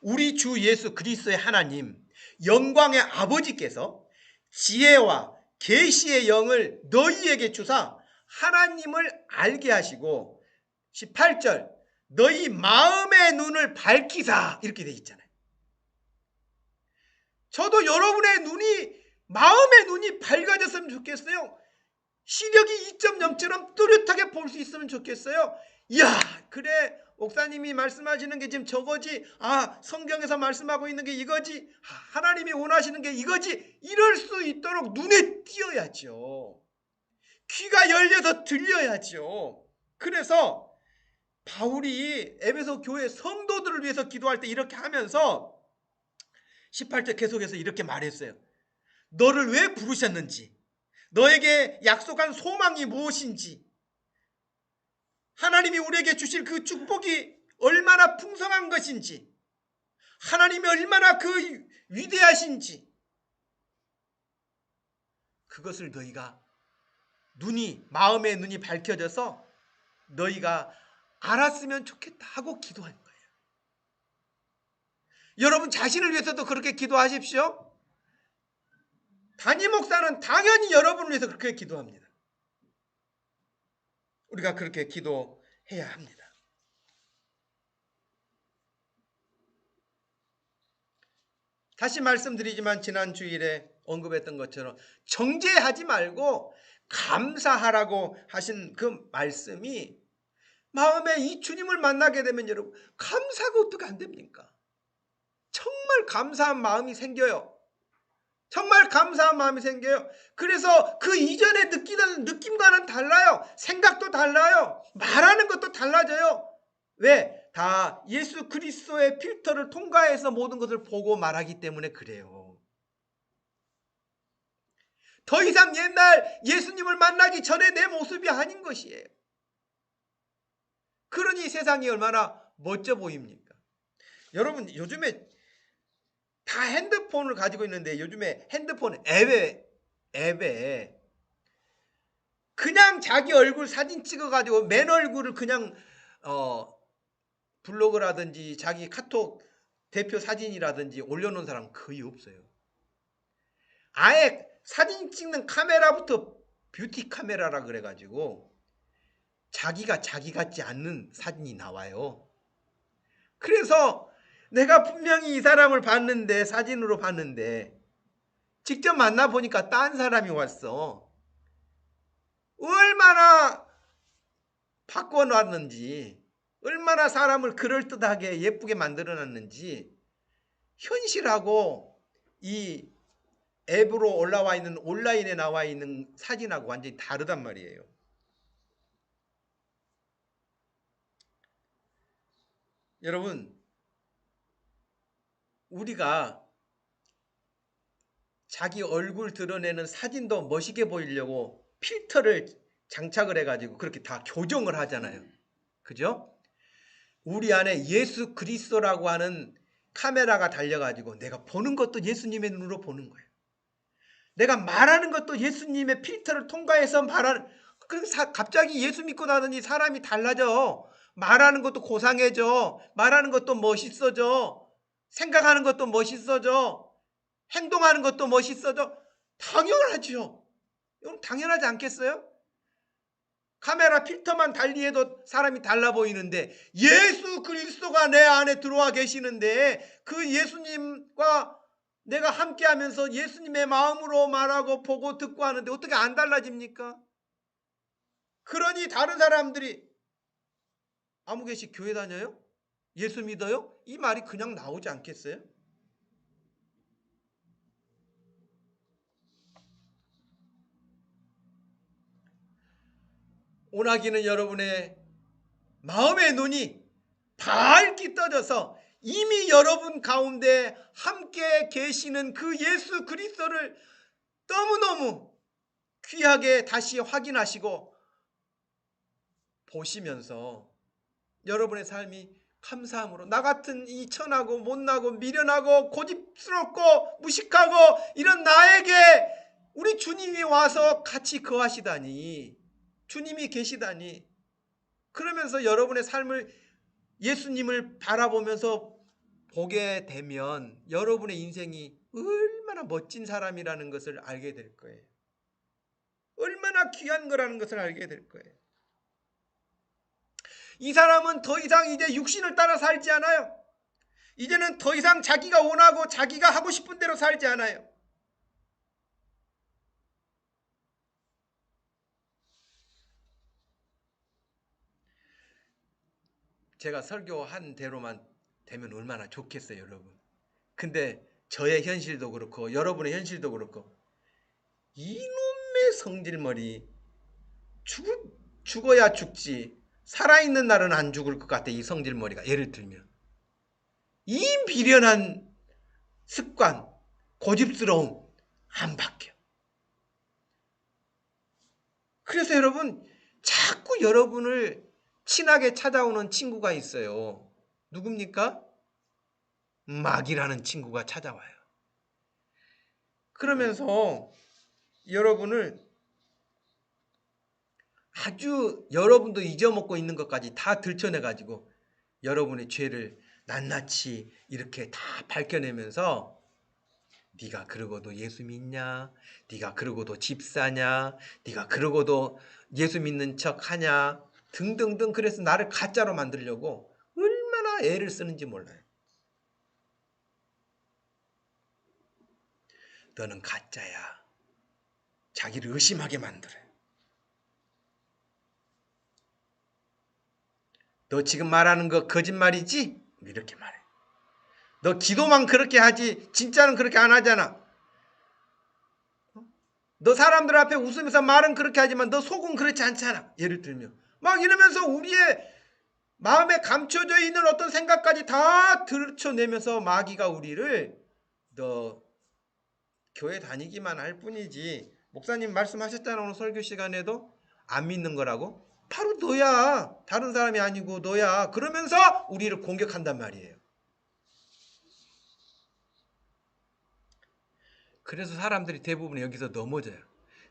[SPEAKER 1] 우리 주 예수 그리스도의 하나님 영광의 아버지께서 지혜와 계시의 영을 너희에게 주사 하나님을 알게 하시고 18절 너희 마음의 눈을 밝히사 이렇게 돼 있잖아요. 저도 여러분의 마음의 눈이 밝아졌으면 좋겠어요. 시력이 2.0처럼 뚜렷하게 볼 수 있으면 좋겠어요. 이야, 그래, 목사님이 말씀하시는 게 지금 저거지. 성경에서 말씀하고 있는 게 이거지. 하나님이 원하시는 게 이거지. 이럴 수 있도록 눈에 띄어야죠. 귀가 열려서 들려야죠. 그래서 바울이 에베소 교회 성도들을 위해서 기도할 때 이렇게 하면서 18절 계속해서 이렇게 말했어요. 너를 왜 부르셨는지, 너에게 약속한 소망이 무엇인지, 하나님이 우리에게 주실 그 축복이 얼마나 풍성한 것인지, 하나님이 얼마나 그 위대하신지, 그것을 너희가 마음의 눈이 밝혀져서 너희가 알았으면 좋겠다 하고 기도한 거예요. 여러분 자신을 위해서도 그렇게 기도하십시오. 담임 목사는 당연히 여러분을 위해서 그렇게 기도합니다. 우리가 그렇게 기도해야 합니다. 다시 말씀드리지만 지난 주일에 언급했던 것처럼 정죄하지 말고 감사하라고 하신 그 말씀이 마음에 이 주님을 만나게 되면 여러분 감사가 어떻게 안 됩니까? 정말 감사한 마음이 생겨요. 정말 감사한 마음이 생겨요. 그래서 그 이전에 느끼던 느낌과는 달라요. 생각도 달라요. 말하는 것도 달라져요. 왜? 다 예수 그리스도의 필터를 통과해서 모든 것을 보고 말하기 때문에 그래요. 더 이상 옛날 예수님을 만나기 전에 내 모습이 아닌 것이에요. 그러니 세상이 얼마나 멋져 보입니까? 여러분 요즘에 다 핸드폰을 가지고 있는데 요즘에 핸드폰 앱에 그냥 자기 얼굴 사진 찍어가지고 맨 얼굴을 그냥 블로그라든지 자기 카톡 대표 사진이라든지 올려놓은 사람 거의 없어요. 아예 사진 찍는 카메라부터 뷰티 카메라라 그래가지고 자기가 자기 같지 않는 사진이 나와요. 그래서 내가 분명히 이 사람을 봤는데 사진으로 봤는데 직접 만나보니까 딴 사람이 왔어. 얼마나 바꿔놨는지 얼마나 사람을 그럴듯하게 예쁘게 만들어놨는지 현실하고 이 앱으로 올라와 있는 온라인에 나와 있는 사진하고 완전히 다르단 말이에요. 여러분 우리가 자기 얼굴 드러내는 사진도 멋있게 보이려고 필터를 장착을 해가지고 그렇게 다 교정을 하잖아요. 그죠? 우리 안에 예수 그리스도라고 하는 카메라가 달려가지고 내가 보는 것도 예수님의 눈으로 보는 거예요. 내가 말하는 것도 예수님의 필터를 통과해서 말하는. 그래서 갑자기 예수 믿고 나더니 사람이 달라져. 말하는 것도 고상해져. 말하는 것도 멋있어져. 생각하는 것도 멋있어져. 행동하는 것도 멋있어져. 당연하죠. 여러분 당연하지 않겠어요? 카메라 필터만 달리해도 사람이 달라 보이는데 예수 그리스도가 내 안에 들어와 계시는데 그 예수님과 내가 함께하면서 예수님의 마음으로 말하고 보고 듣고 하는데 어떻게 안 달라집니까? 그러니 다른 사람들이 아무개씩 교회 다녀요? 예수 믿어요? 이 말이 그냥 나오지 않겠어요? 오나기는 여러분의 마음의 눈이 밝게 떠져서 이미 여러분 가운데 함께 계시는 그 예수 그리스도를 너무너무 귀하게 다시 확인하시고 보시면서 여러분의 삶이 감사함으로 나 같은 이 천하고 못나고 미련하고 고집스럽고 무식하고 이런 나에게 우리 주님이 와서 같이 거하시다니, 주님이 계시다니, 그러면서 여러분의 삶을 예수님을 바라보면서 보게 되면 여러분의 인생이 얼마나 멋진 사람이라는 것을 알게 될 거예요. 얼마나 귀한 거라는 것을 알게 될 거예요. 이 사람은 더 이상 이제 육신을 따라 살지 않아요. 이제는 더 이상 자기가 원하고 자기가 하고 싶은 대로 살지 않아요. 제가 설교한 대로만 되면 얼마나 좋겠어요, 여러분. 근데 저의 현실도 그렇고 여러분의 현실도 그렇고 이놈의 성질머리, 죽어야 죽지 살아있는 날은 안 죽을 것 같아. 이 성질머리가 예를 들면 이 미련한 습관, 고집스러움 안 바뀌어. 그래서 여러분 자꾸 여러분을 친하게 찾아오는 친구가 있어요. 누굽니까? 마귀라는 친구가 찾아와요. 그러면서 여러분을 아주 여러분도 잊어먹고 있는 것까지 다 들춰내가지고 여러분의 죄를 낱낱이 이렇게 다 밝혀내면서 네가 그러고도 예수 믿냐? 네가 그러고도 집사냐? 네가 그러고도 예수 믿는 척 하냐? 등등등. 그래서 나를 가짜로 만들려고 얼마나 애를 쓰는지 몰라요. 너는 가짜야. 자기를 의심하게 만들어요. 너 지금 말하는 거 거짓말이지? 이렇게 말해. 너 기도만 그렇게 하지 진짜는 그렇게 안 하잖아. 너 사람들 앞에 웃으면서 말은 그렇게 하지만 너 속은 그렇지 않잖아. 예를 들면 막 이러면서 우리의 마음에 감춰져 있는 어떤 생각까지 다 들춰내면서 마귀가 우리를 너 교회 다니기만 할 뿐이지, 목사님 말씀하셨잖아 오늘 설교 시간에도, 안 믿는 거라고. 바로 너야. 다른 사람이 아니고 너야. 그러면서 우리를 공격한단 말이에요. 그래서 사람들이 대부분 여기서 넘어져요.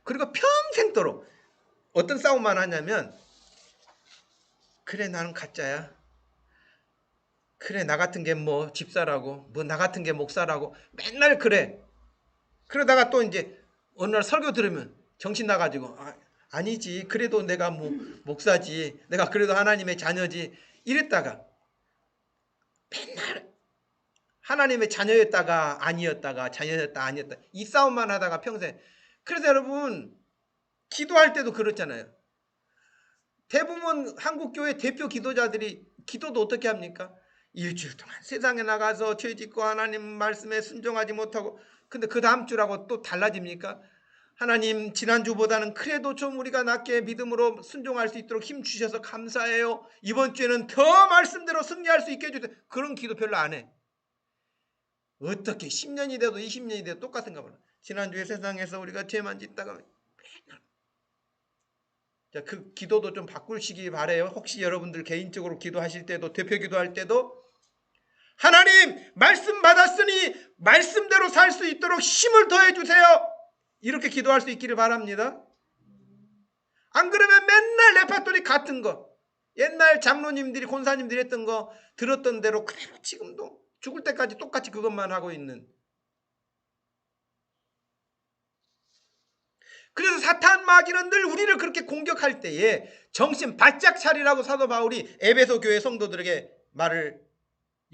[SPEAKER 1] 그리고 평생도록 어떤 싸움만 하냐면 그래 나는 가짜야. 그래 나 같은 게 뭐 집사라고, 뭐 나 같은 게 목사라고 맨날 그래. 그러다가 또 이제 어느 날 설교 들으면 정신 나가지고 아니지 그래도 내가 뭐 목사지, 내가 그래도 하나님의 자녀지 이랬다가 맨날 하나님의 자녀였다가 아니었다가 자녀였다 아니었다 이 싸움만 하다가 평생. 그래서 여러분 기도할 때도 그렇잖아요. 대부분 한국교회 대표 기도자들이 기도도 어떻게 합니까? 일주일 동안 세상에 나가서 죄 짓고 하나님 말씀에 순종하지 못하고, 근데 그 다음 주라고 또 달라집니까? 하나님 지난주보다는 그래도 좀 우리가 낫게 믿음으로 순종할 수 있도록 힘 주셔서 감사해요. 이번 주에는 더 말씀대로 승리할 수 있게 해주세요. 그런 기도 별로 안 해. 어떻게 10년이 돼도 20년이 돼도 똑같은가 봐. 지난주에 세상에서 우리가 죄만 짓다가 맨날. 자, 그 기도도 좀 바꾸시기 바래요. 혹시 여러분들 개인적으로 기도하실 때도 대표 기도할 때도 하나님 말씀 받았으니 말씀대로 살 수 있도록 힘을 더해 주세요. 이렇게 기도할 수 있기를 바랍니다. 안 그러면 맨날 레파토리 같은 거, 옛날 장로님들이 권사님들이 했던 거 들었던 대로 그대로 지금도 죽을 때까지 똑같이 그것만 하고 있는. 그래서 사탄 마귀는 늘 우리를 그렇게 공격할 때에 정신 바짝 차리라고 사도 바울이 에베소 교회 성도들에게 말을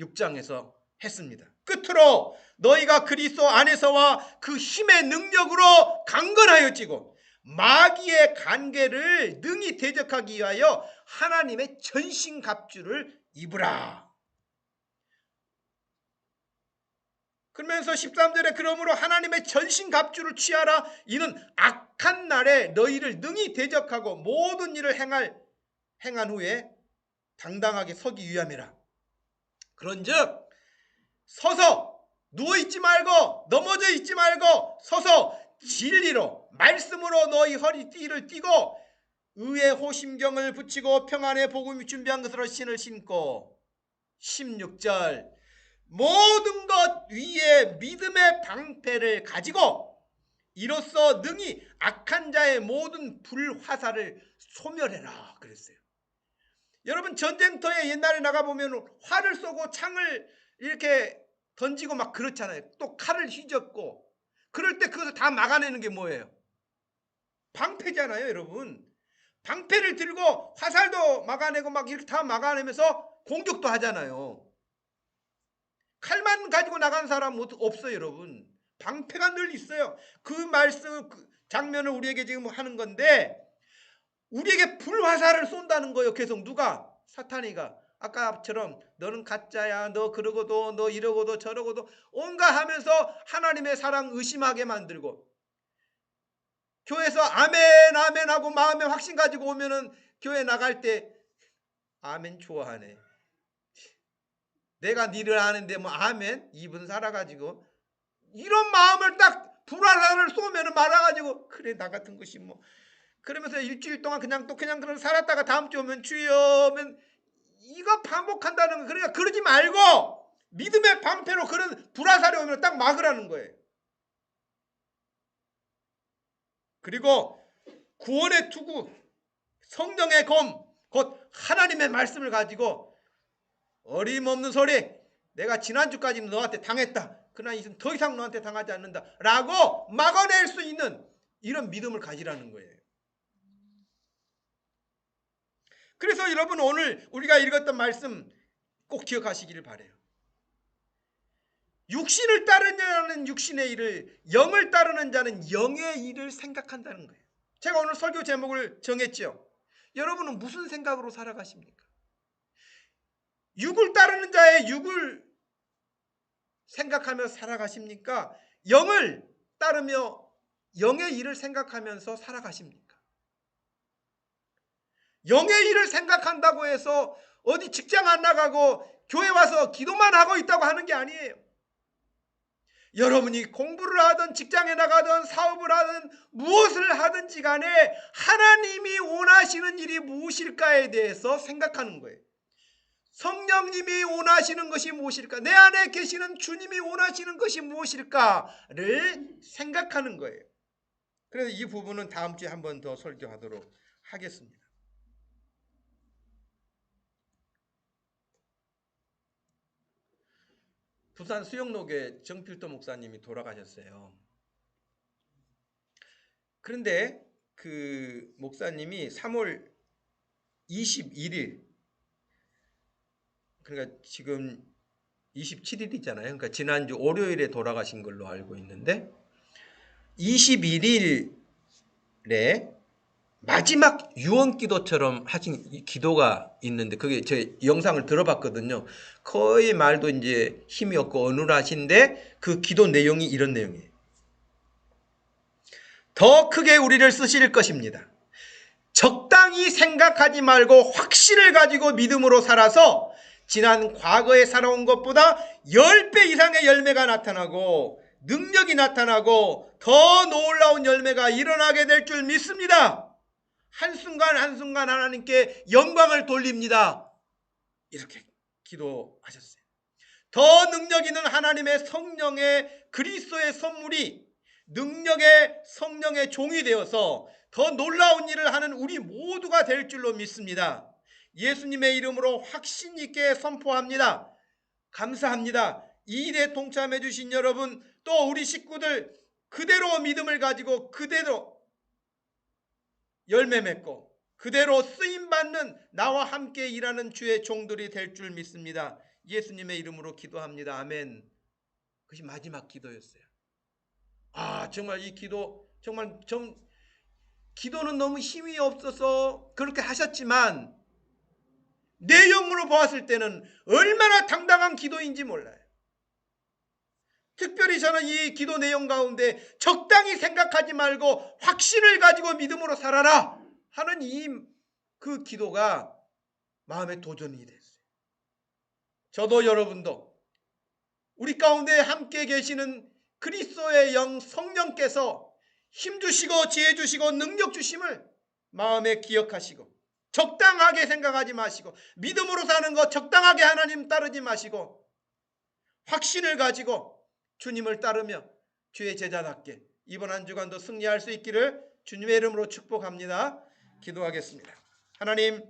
[SPEAKER 1] 6장에서 했습니다. 끝으로 너희가 그리스도 안에서와 그 힘의 능력으로 강건하여지고 마귀의 간계를 능히 대적하기 위하여 하나님의 전신갑주를 입으라. 그러면서 13절에 그러므로 하나님의 전신갑주를 취하라. 이는 악한 날에 너희를 능히 대적하고 모든 일을 행한 후에 당당하게 서기 위함이라. 그런즉 서서 누워있지 말고 넘어져 있지 말고 서서 진리로 말씀으로 너희 허리띠를 띠고 의의 호심경을 붙이고 평안의 복음이 준비한 것으로 신을 신고 16절 모든 것 위에 믿음의 방패를 가지고 이로써 능히 악한 자의 모든 불화살을 소멸해라 그랬어요. 여러분 전쟁터에 옛날에 나가보면 활을 쏘고 창을 이렇게 던지고 막 그렇잖아요. 또 칼을 휘젓고 그럴 때 그것을 다 막아내는 게 뭐예요? 방패잖아요 여러분. 방패를 들고 화살도 막아내고 막 이렇게 다 막아내면서 공격도 하잖아요. 칼만 가지고 나간 사람 없어요 여러분. 방패가 늘 있어요. 그 말씀 그 장면을 우리에게 지금 하는 건데 우리에게 불화살을 쏜다는 거예요. 계속 누가? 사탄이가. 아까처럼 너는 가짜야, 너 그러고도 너 이러고도 저러고도 온갖 하면서 하나님의 사랑 의심하게 만들고 교회에서 아멘 아멘 하고 마음에 확신 가지고 오면은 교회 나갈 때 아멘 좋아하네. 내가 니를 아는데 뭐 아멘 입은 살아가지고 이런 마음을 딱 불화살을 쏘면은 말아가지고 그래 나 같은 것이 뭐 그러면서 일주일 동안 그냥 그런 살았다가 다음 주 오면 주여면 이거 반복한다는 거. 그러니까 그러지 말고 믿음의 방패로 그런 불화살이 오면 딱 막으라는 거예요. 그리고 구원의 투구 성령의 검 곧 하나님의 말씀을 가지고 어림없는 소리 내가 지난주까지는 너한테 당했다. 그러나 이젠 더 이상 너한테 당하지 않는다 라고 막아낼 수 있는 이런 믿음을 가지라는 거예요. 그래서 여러분 오늘 우리가 읽었던 말씀 꼭 기억하시기를 바라요. 육신을 따르는 자는 육신의 일을 영을 따르는 자는 영의 일을 생각한다는 거예요. 제가 오늘 설교 제목을 정했죠. 여러분은 무슨 생각으로 살아가십니까? 육을 따르는 자의 육을 생각하며 살아가십니까? 영을 따르며 영의 일을 생각하면서 살아가십니까? 영의 일을 생각한다고 해서 어디 직장 안 나가고 교회 와서 기도만 하고 있다고 하는 게 아니에요. 여러분이 공부를 하든 직장에 나가든 사업을 하든 무엇을 하든지 간에 하나님이 원하시는 일이 무엇일까에 대해서 생각하는 거예요. 성령님이 원하시는 것이 무엇일까? 내 안에 계시는 주님이 원하시는 것이 무엇일까를 생각하는 거예요. 그래서 이 부분은 다음 주에 한 번 더 설교하도록 하겠습니다. 부산 수영록의 정필도 목사님이 돌아가셨어요. 그런데 그 목사님이 3월 21일 그러니까 지금 27일이잖아요. 그러니까 지난주 월요일에 돌아가신 걸로 알고 있는데 21일에 마지막 유언기도처럼 하신 기도가 있는데 그게 제 영상을 들어봤거든요. 거의 말도 이제 힘이 없고 어눌하신데 그 기도 내용이 이런 내용이에요. 더 크게 우리를 쓰실 것입니다. 적당히 생각하지 말고 확신을 가지고 믿음으로 살아서 지난 과거에 살아온 것보다 10배 이상의 열매가 나타나고 능력이 나타나고 더 놀라운 열매가 일어나게 될 줄 믿습니다. 한순간 한순간 하나님께 영광을 돌립니다. 이렇게 기도하셨어요. 더 능력 있는 하나님의 성령의 그리스도의 선물이 능력의 성령의 종이 되어서 더 놀라운 일을 하는 우리 모두가 될 줄로 믿습니다. 예수님의 이름으로 확신 있게 선포합니다. 감사합니다. 이 일에 동참해 주신 여러분 또 우리 식구들 그대로 믿음을 가지고 그대로 열매 맺고 그대로 쓰임받는 나와 함께 일하는 주의 종들이 될 줄 믿습니다. 예수님의 이름으로 기도합니다. 아멘. 그것이 마지막 기도였어요. 정말 이 기도 정말 기도는 너무 힘이 없어서 그렇게 하셨지만 내용으로 보았을 때는 얼마나 당당한 기도인지 몰라요. 특별히 저는 이 기도 내용 가운데 적당히 생각하지 말고 확신을 가지고 믿음으로 살아라 하는 그 기도가 마음의 도전이 됐어요. 저도 여러분도 우리 가운데 함께 계시는 그리스도의 영 성령께서 힘주시고 지혜주시고 능력 주심을 마음에 기억하시고 적당하게 생각하지 마시고 믿음으로 사는 것 적당하게 하나님 따르지 마시고 확신을 가지고 주님을 따르며 주의 제자답게 이번 한 주간도 승리할 수 있기를 주님의 이름으로 축복합니다. 기도하겠습니다. 하나님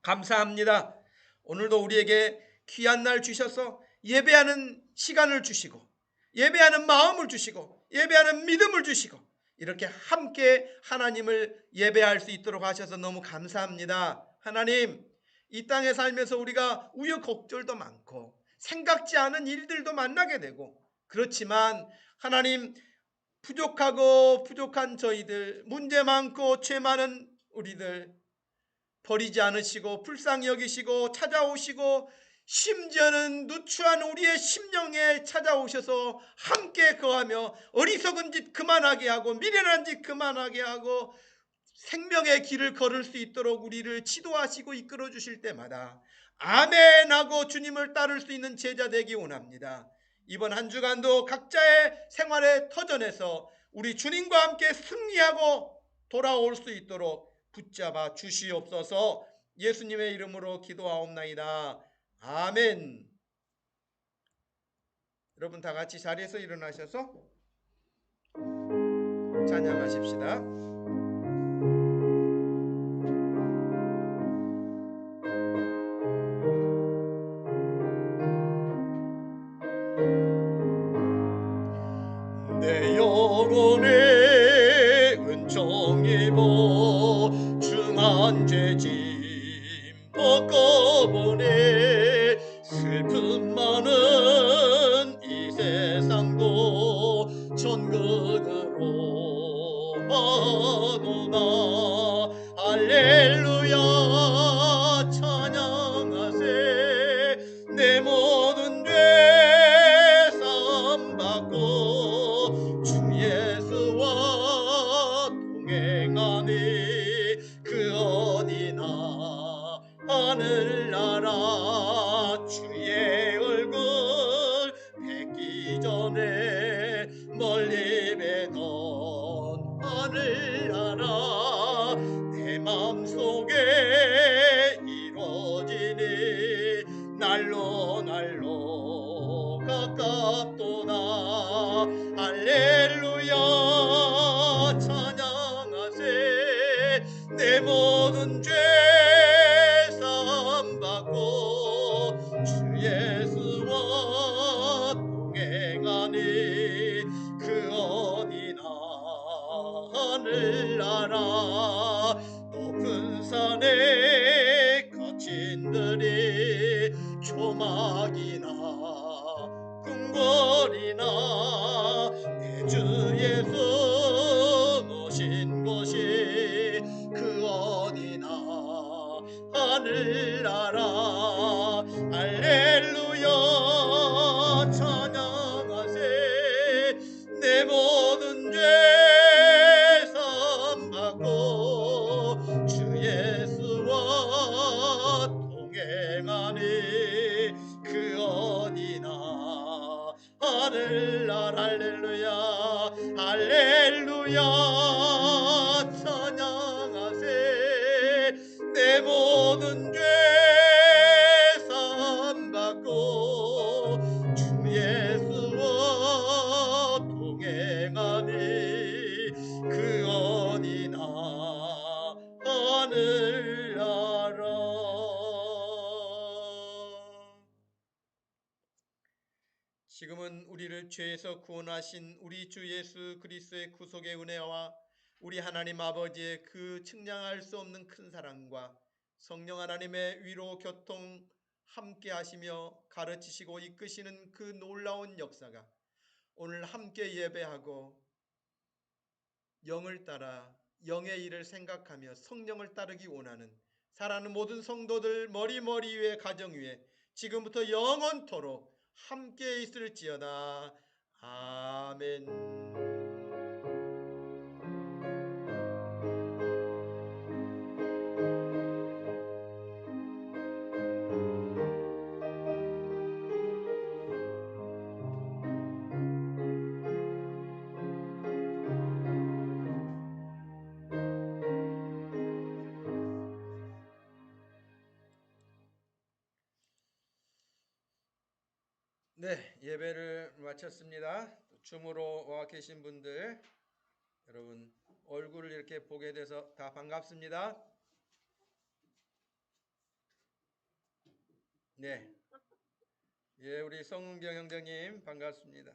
[SPEAKER 1] 감사합니다. 오늘도 우리에게 귀한 날 주셔서 예배하는 시간을 주시고 예배하는 마음을 주시고 예배하는 믿음을 주시고 이렇게 함께 하나님을 예배할 수 있도록 하셔서 너무 감사합니다. 하나님 이 땅에 살면서 우리가 우여곡절도 많고 생각지 않은 일들도 만나게 되고 그렇지만 하나님 부족하고 부족한 저희들 문제 많고 죄 많은 우리들 버리지 않으시고 불쌍히 여기시고 찾아오시고 심지어는 누추한 우리의 심령에 찾아오셔서 함께 거하며 어리석은 짓 그만하게 하고 미련한 짓 그만하게 하고 생명의 길을 걸을 수 있도록 우리를 지도하시고 이끌어 주실 때마다 아멘 하고 주님을 따를 수 있는 제자 되기 원합니다. 이번 한 주간도 각자의 생활의 터전에서 우리 주님과 함께 승리하고 돌아올 수 있도록 붙잡아 주시옵소서. 예수님의 이름으로 기도하옵나이다. 아멘. 여러분 다 같이 자리에서 일어나셔서 찬양하십시다. 내 영혼의 은총 입어 중한 죄짐 벗어보네 슬픔 많은 이 세상도 천국으로 하노나 할렐루야 찬양하세 내 모든 죄 사함 받고 주 예수와 동행하니 그 어디나 하늘나라 주의 얼굴 뵙기 전에 멀리 뵈던 하늘나라 내 맘속에 이루어지니 날로 날로 가깝도다 할렐루야 찬양하세 내 모든 죄 사함 받고 주 예수와 동행하니 그 어디나 하늘나라 높은 산에 거친들이 조막이나 궁궐이나 내 주 예수 모신 곳이 그 어디나 하늘나라 할렐루야 찬양하세 내 모든 죄 사함 받고 주 예수와 동행하니 그 어디나 하늘나라 할렐루야 할렐루야 찬양하세 내 모든 죄 사함 받고 주 예수와 동행하니 그 어디나 하늘나라. 지금은 우리를 죄에서 구원하신 우리 주 예수 그리스도의 구속의 은혜와 우리 하나님 아버지의 그 측량할 수 없는 큰 사랑과 성령 하나님의 위로 교통 함께 하시며 가르치시고 이끄시는 그 놀라운 역사가 오늘 함께 예배하고 영을 따라 영의 일을 생각하며 성령을 따르기 원하는 사랑하는 모든 성도들 머리 위에 가정 위에 지금부터 영원토록 함께 있을지어다. 아멘. 네, 예배를 마쳤습니다. 줌으로 와 계신 분들, 여러분 얼굴을 이렇게 보게 돼서 다 반갑습니다. 네, 예, 우리 성은경 형제님 반갑습니다.